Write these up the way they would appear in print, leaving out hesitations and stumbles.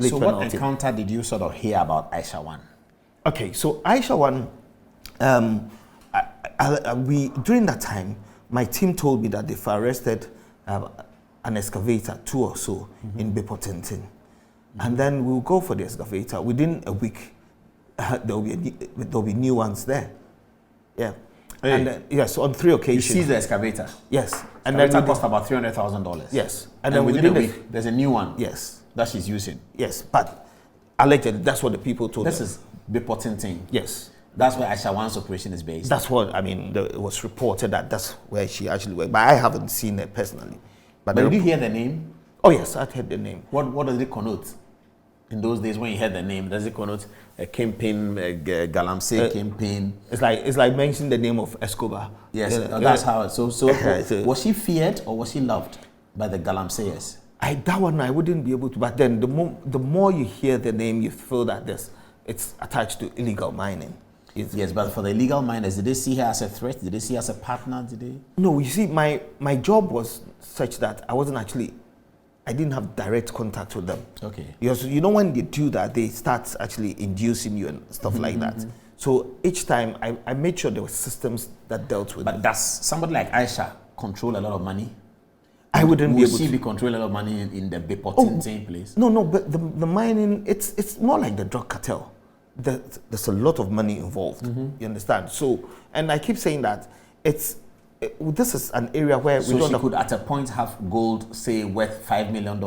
So what encounter did you sort of hear about Aisha Huang? Okay, so Aisha Huang, during that time, my team told me that they've arrested an excavator, 2 or so, in pipo-tented. And then we'll go for the excavator. Within a week, there'll be new ones there. Yeah. Hey. And yes, on 3 occasions. You see the excavator? Yes. And then it cost about $300,000. Yes. And then within a week, there's a new one. Yes. That she's using. Yes, but allegedly, that's what the people told This them. is pipo-tented. Yes. That's where Aisha Huang's operation is based. That's what, I mean, it was reported that that's where she actually worked. But I haven't seen it personally. But did you hear the name? Oh, yes, I heard the name. What does it connote? In those days, when you heard the name, does it connote a campaign, a Galamsey campaign? It's like mentioning the name of Escobar. Yes, that's how it. So was she feared or was she loved by the Galamseyers? That one I wouldn't be able to. But then the more you hear the name, you feel that it's attached to illegal mining. Yes, but for the illegal miners, did they see her as a threat? Did they see her as a partner? Did they? No, you see, my job was such that I didn't have direct contact with them. Okay. Because you know when they do that, they start actually inducing you and stuff like that. So each time I made sure there were systems that dealt with it. But does somebody like Aisha control a lot of money? I wouldn't be able to. Will she be controlling a lot of money in the pipo-tented place? No, but the mining, it's more like the drug cartel. There's a lot of money involved. You understand? So, and I keep saying that this is an area where we don't. So she could at a point have gold, say, worth $5 million.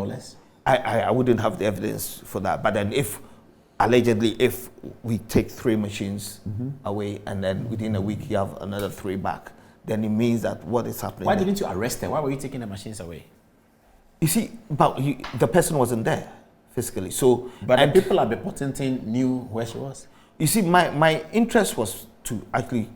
I wouldn't have the evidence for that. But then if we take 3 machines away and then within a week you have another 3 back, then it means that what is happening. Why didn't you arrest her? Why were you taking the machines away? You see, the person wasn't there physically. So, but the people at pipo-tented knew where she was. You see, my interest was to actually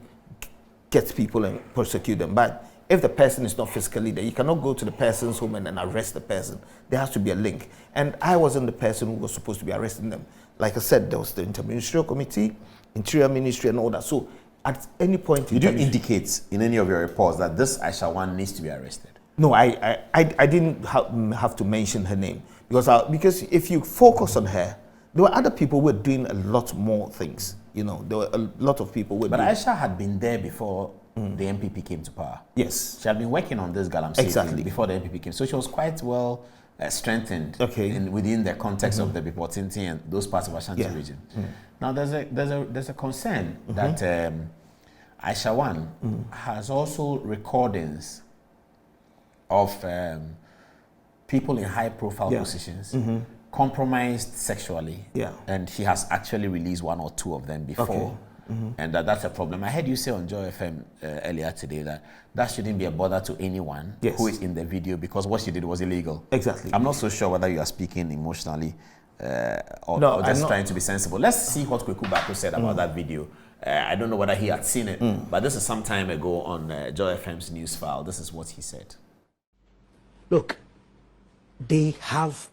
get people and prosecute them. But if the person is not physically there, you cannot go to the person's home and then arrest the person. There has to be a link. And I wasn't the person who was supposed to be arresting them. Like I said, there was the Interministerial Committee, Interior Ministry, and all that. So at any point, did you indicate in any of your reports that this Aisha Huang needs to be arrested? No, I didn't have to mention her name because if you focus on her, there were other people who were doing a lot more things. You know, there were a lot of people. But Aisha had been there before the MPP came to power. Yes, she had been working on this Galamsey before the MPP came, so she was quite well strengthened. Within the context of the pipo-tented and those parts of Ashanti region. Now, there's a concern that Aisha Huang has also recordings of people in high-profile positions compromised sexually, and she has actually released 1 or 2 of them before, and that's a problem. I heard you say on Joy FM earlier today that shouldn't be a bother to anyone who is in the video because what she did was illegal. Exactly. I'm not so sure whether you are speaking emotionally or just trying to be sensible. Let's see what Kweku Baako said about that video. I don't know whether he had seen it, but this is some time ago on Joy FM's news file. This is what he said. Look, they have,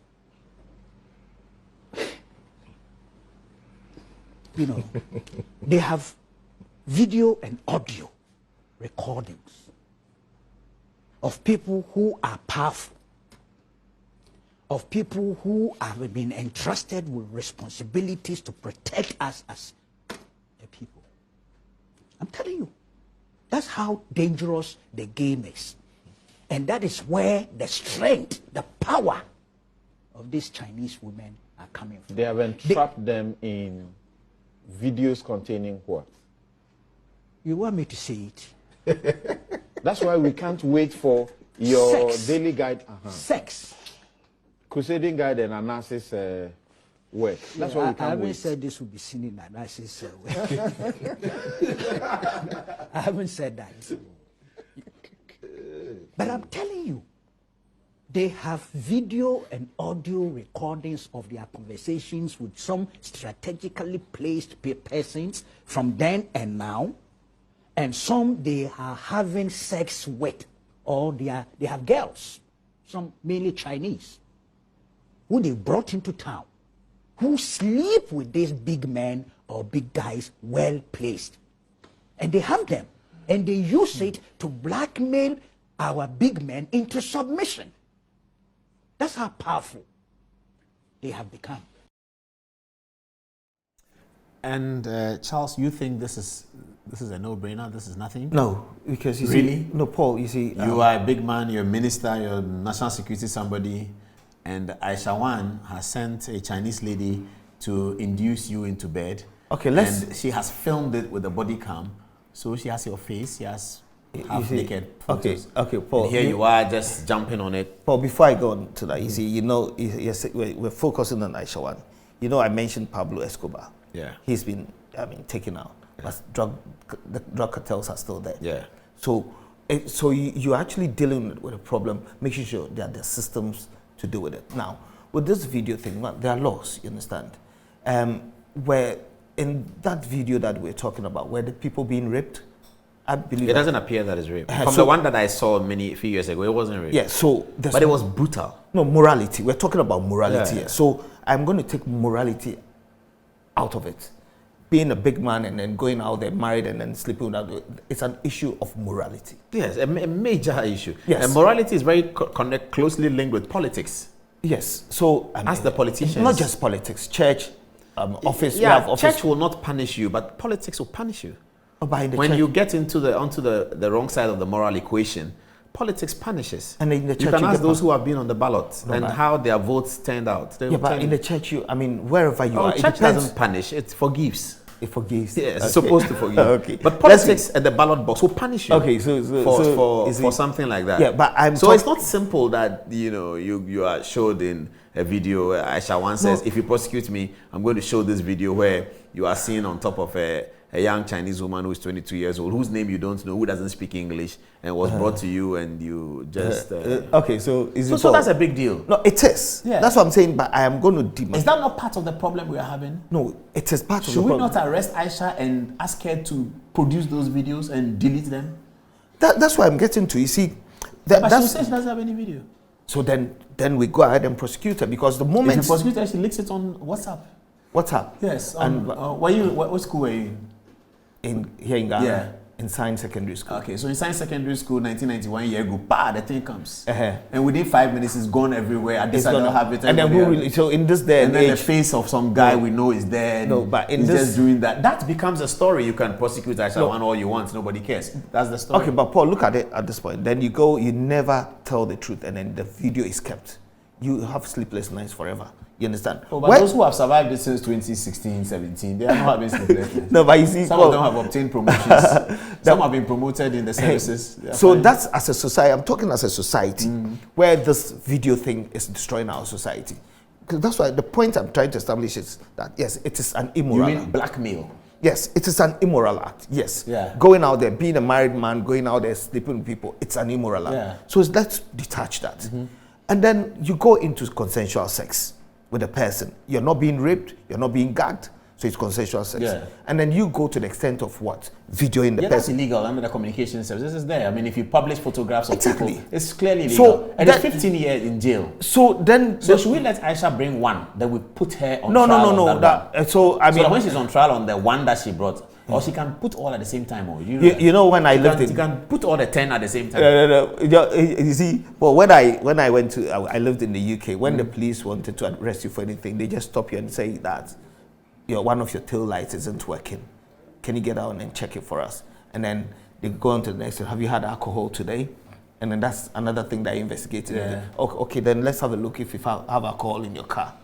they have video and audio recordings of people who are powerful, of people who have been entrusted with responsibilities to protect us as a people. I'm telling you, that's how dangerous the game is. And that is where the strength, the power of these Chinese women are coming from. They have entrapped them in videos containing what? You want me to say it? That's why we can't wait for your daily guide. Sex. Crusading guide and analysis work. That's why we can't wait. I haven't said this will be seen in analysis work. I haven't said that. But I'm telling you, they have video and audio recordings of their conversations with some strategically placed persons from then and now, and some they are having sex with, or they have girls, some mainly Chinese, who they brought into town, who sleep with these big men or big guys well placed. And they have them, and they use it to blackmail our big men into submission. That's how powerful they have become. And Charles, you think this is a no-brainer? This is nothing? No, because you really? See, no, Paul, you see, you are a big man. You're a minister. You're national security somebody, and Aisha Huang has sent a Chinese lady to induce you into bed. Okay, and she has filmed it with a body cam, so she has your face. She has half naked photos. Okay, Paul. And here you are just jumping on it. Paul, before I go on to that, you see, you know, we're focusing on Aisha Huang. You know, I mentioned Pablo Escobar. Yeah. He's been, taken out. Yeah. But the drug cartels are still there. Yeah. So you're actually dealing with a problem, making sure that there are systems to deal with it. Now, with this video thing, there are laws, you understand? Where in that video that we're talking about, where the people being raped, I believe it doesn't appear that it's rape. From the one that I saw few years ago, it wasn't rape. Yeah, but it was brutal. No, morality. We're talking about morality. Yeah. So I'm going to take morality out of it. Being a big man and then going out there married and then sleeping without, it's an issue of morality. Yes, a major issue. Yes. And morality is very closely linked with politics. Yes. So as the politicians, not just politics, church, office. Yeah, office. Church will not punish you, but politics will punish you. When you get onto the wrong side of the moral equation, politics punishes. And in the church, you can ask those who have been on the ballot and how their votes turned out. But in the church, wherever you are, church doesn't punish; it forgives. It forgives. Yeah, it's supposed to forgive. Okay. But politics at the ballot box will punish you. Okay, for something like that. Yeah, but it's not simple that you are showed in a video where Aisha Huang says, if you prosecute me, I'm going to show this video where you are seen on top of a young Chinese woman who is 22 years old, whose name you don't know, who doesn't speak English, and was brought to you, and you just... okay, so that's a big deal. No, it is. Yeah. That's what I'm saying, but I am going to... Is that not part of the problem we are having? No, it is part of the Should problem. we not arrest Aisha and ask her to produce those videos and delete them? That's what I'm getting to. You see... But she says she doesn't have any video. So then we go ahead and prosecute her, because the moment... If you prosecute her, she leaks it on WhatsApp. WhatsApp? Yes. What school were you in? Here in Ghana? Yeah. In Science Secondary School. Okay, so in Science Secondary School, 1991, year ago, the thing comes. And within 5 minutes, it's gone everywhere. I don't have it. And then who really, so in this day and then age, the face of some guy we know is there. No, but in he's this, just doing that. That becomes a story. You can prosecute Aisha Huang all you want. Nobody cares. That's the story. Okay, but Paul, look at it at this point. Then you never tell the truth, and then the video is kept. You have sleepless nights forever. You understand? Oh, but those who have survived this since 2016, 17, they are not having sleepless nights. No, but you see, some of them have obtained promotions. Some have been promoted in the services. So that's as a society. I'm talking as a society where this video thing is destroying our society. Because that's why the point I'm trying to establish is that yes, it is an immoral. You mean blackmail? Yes, it is an immoral act. Yes. Yeah. Going out there, being a married man, going out there, sleeping with people, it's an immoral act. Yeah. So let's detach that. And then you go into consensual sex with a person. You're not being raped, you're not being gagged, so it's consensual sex. Yeah. And then you go to the extent of what? Videoing the person. That's illegal under the communication services. This is there. I mean, if you publish photographs of people, it's clearly illegal. So and it's 15 years in jail. So should we let Aisha bring one that we put her on trial? No. So that when she's on trial on the one that she brought, or she can put all at the same time, or you know when I lived in, you can put all the 10 at the same time. You see, well, when I went to, I lived in the UK. When the police wanted to arrest you for anything, they just stop you and say that one of your tail lights isn't working. Can you get out and check it for us? And then they go on to the next one. Have you had alcohol today? And then that's another thing that I investigated. Yeah. Okay, then let's have a look if you have alcohol in your car.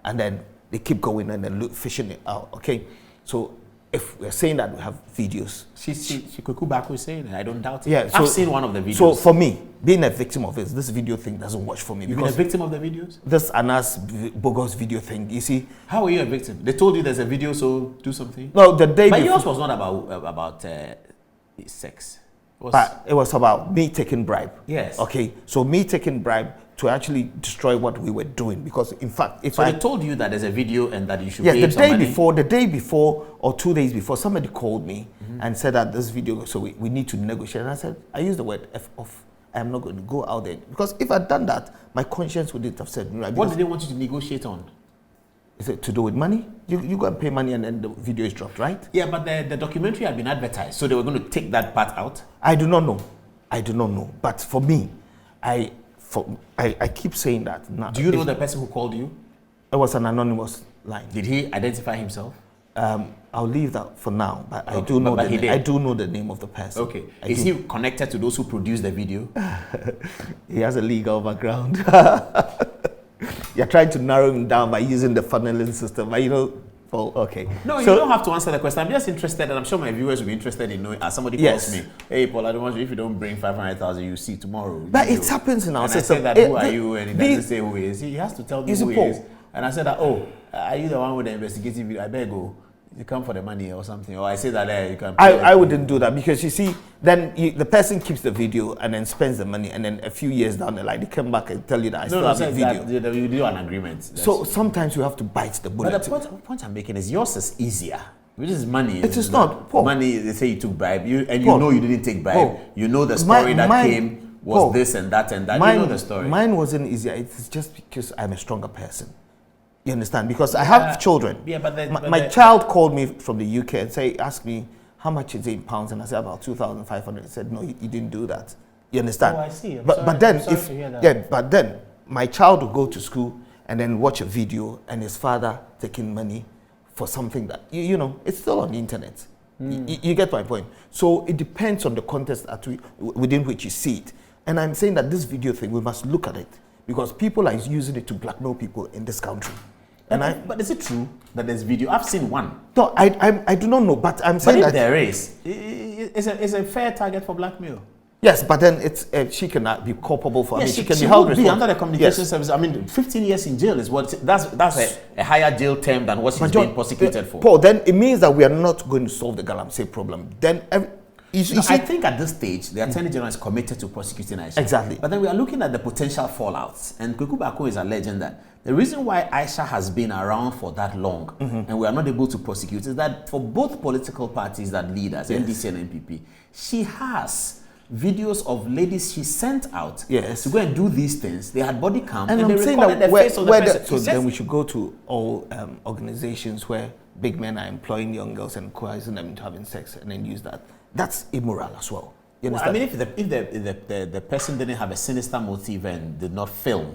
And then they keep going and then fishing it out. Okay, so if we're saying that we have videos. Kweku Baako is saying it. I don't doubt it. Yeah, I've seen one of the videos. So for me, being a victim of this video thing doesn't work for me. You've been a victim of the videos? This Anas bogus video thing, you see. How were you a victim? They told you there's a video, so do something? No, the day But yours was not about sex. But it was about me taking bribe. Yes. Okay, so me taking bribe to actually destroy what we were doing, because in fact, if they told you that there's a video and that you should pay the day before or 2 days before, somebody called me and said that this video, so we need to negotiate. And I said, I used the word F off. I am not going to go out there, because if I'd done that, my conscience wouldn't have said. What did they want you to negotiate on? Is it to do with money? You go and pay money and then the video is dropped, right? Yeah, but the documentary had been advertised, so they were going to take that part out? I do not know. But for me, I keep saying that. Do you know the person who called you? It was an anonymous line. Did he identify himself? I'll leave that for now, but okay, I do know I do know the name of the person. Okay. Is he connected to those who produced the video? He has a legal background. You're trying to narrow him down by using the funneling system, but you know. Oh, okay. No, you don't have to answer the question. I'm just interested, and I'm sure my viewers will be interested in knowing. As somebody calls me, hey, Paul, I don't want you. If you don't bring 500,000, you see tomorrow. But it happens in our system. I said that, who are you? And he doesn't say who he is. He has to tell me who he is. And I said that, oh, are you the one with the investigative video? I beg you. You come for the money or something, or I say that you can. I wouldn't do that, because you see, then the person keeps the video and then spends the money, and then a few years down the line they come back and tell you that I still have the video. You do an agreement. So sometimes you have to bite the bullet. But the point I'm making is yours is easier. Which is money. It is not. Paul. Money. They say you took bribe, you know you didn't take bribe. Paul. You know the story that came was Paul. This and that and that. You know the story. Mine wasn't easier. It's just because I'm a stronger person. You understand? Because I have children. Yeah, but my child called me from the UK and asked me, how much is it in pounds? And I said, about 2,500. He said, no, you didn't do that. You understand? Oh, I see. But then my child will go to school and then watch a video and his father taking money for something that, you know, it's still on the internet. You get my point? So it depends on the context within which you see it. And I'm saying that this video thing, we must look at it, because people are using it to blackmail people in this country. But is it true that there's video? I've seen one. No, I do not know, but I'm saying that there is. It's a fair target for blackmail. Yes, but then she cannot be culpable for. Yes, she can be held responsible under the communication service. I mean, 15 years in jail is what that's a higher jail term than what she's being prosecuted for. Paul, then it means that we are not going to solve the galamsey problem. Then I think at this stage, the Attorney General is committed to prosecuting Aisha. Exactly. But then we are looking at the potential fallouts. And Kweku Baako is alleging that the reason why Aisha has been around for that long and we are not able to prosecute is that for both political parties that lead us, NDC and NPP, she has videos of ladies she sent out to go and do these things. They had body cam and they recorded the face of the person. So then we should go to all organizations where big men are employing young girls and coercing them into having sex and then use that. That's immoral as well. You understand? I mean, if the person didn't have a sinister motive and did not film,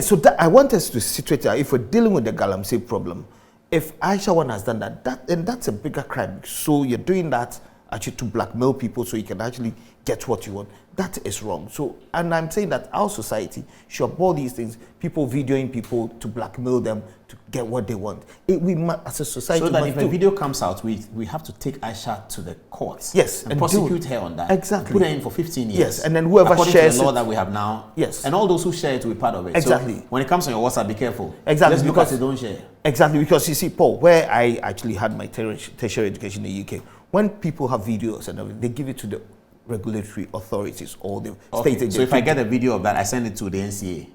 So I want us to situate that if we're dealing with the galamsey problem, if Aisha Huang has done that, then that's a bigger crime. So you're doing that actually to blackmail people so you can actually get what you want. That is wrong. So, and I'm saying that our society should abhor these things, people videoing people to blackmail them to get what they want. We must, as a society, so that if a video comes out, we have to take Aisha to the courts. Yes, and prosecute her on that. Exactly. Put her in for 15 years. Yes, and then whoever shares to the law that we have now. Yes. And all those who share it will be part of it. Exactly. So when it comes on your WhatsApp, be careful. Exactly. Just because you don't share. Exactly, because you see, Paul, where I actually had my tertiary education in the UK, when people have videos and everything, they give it to the regulatory authorities or the state agencies. So if I get a video of that, I send it to the NCA.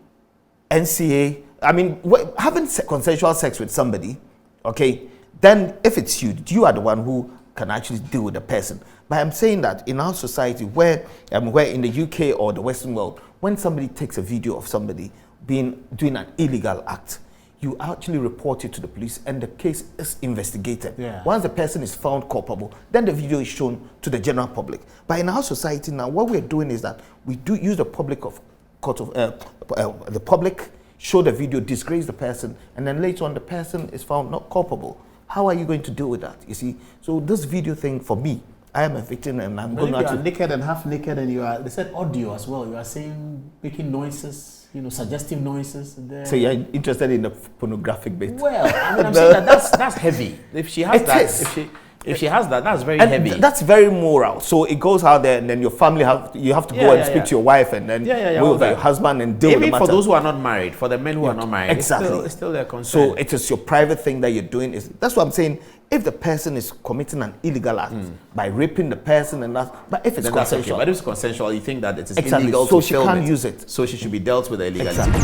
NCA, I mean, having consensual sex with somebody, okay, then if it's you are the one who can actually deal with the person. But I'm saying that in our society, where in the UK or the Western world, when somebody takes a video of somebody doing an illegal act, you actually report it to the police and the case is investigated. Yeah. Once the person is found culpable, then the video is shown to the general public. But in our society now, what we're doing is that we do use the public the public, show the video, disgrace the person, and then later on the person is found not culpable. How are you going to deal with that? You see, so this video thing for me, I am a victim and I'm going to. You are naked and half naked, and they said audio as well. You are saying making noises. Suggestive noises. So you're interested in the pornographic bit? Well, I mean, I'm saying that's heavy. If she has if she has that, that's very heavy. That's very moral. So it goes out there, and then your family you have to go and speak to your wife, and then with your husband and deal with the matter. Even for those who are not married, for the men who are not married, exactly, it's still their concern. So it is your private thing that you're doing. That's what I'm saying. If the person is committing an illegal act by raping the person and that, but if it's consensual, but if it's consensual, you think that it is illegal, so she can't use it. So she should be dealt with illegally. Exactly.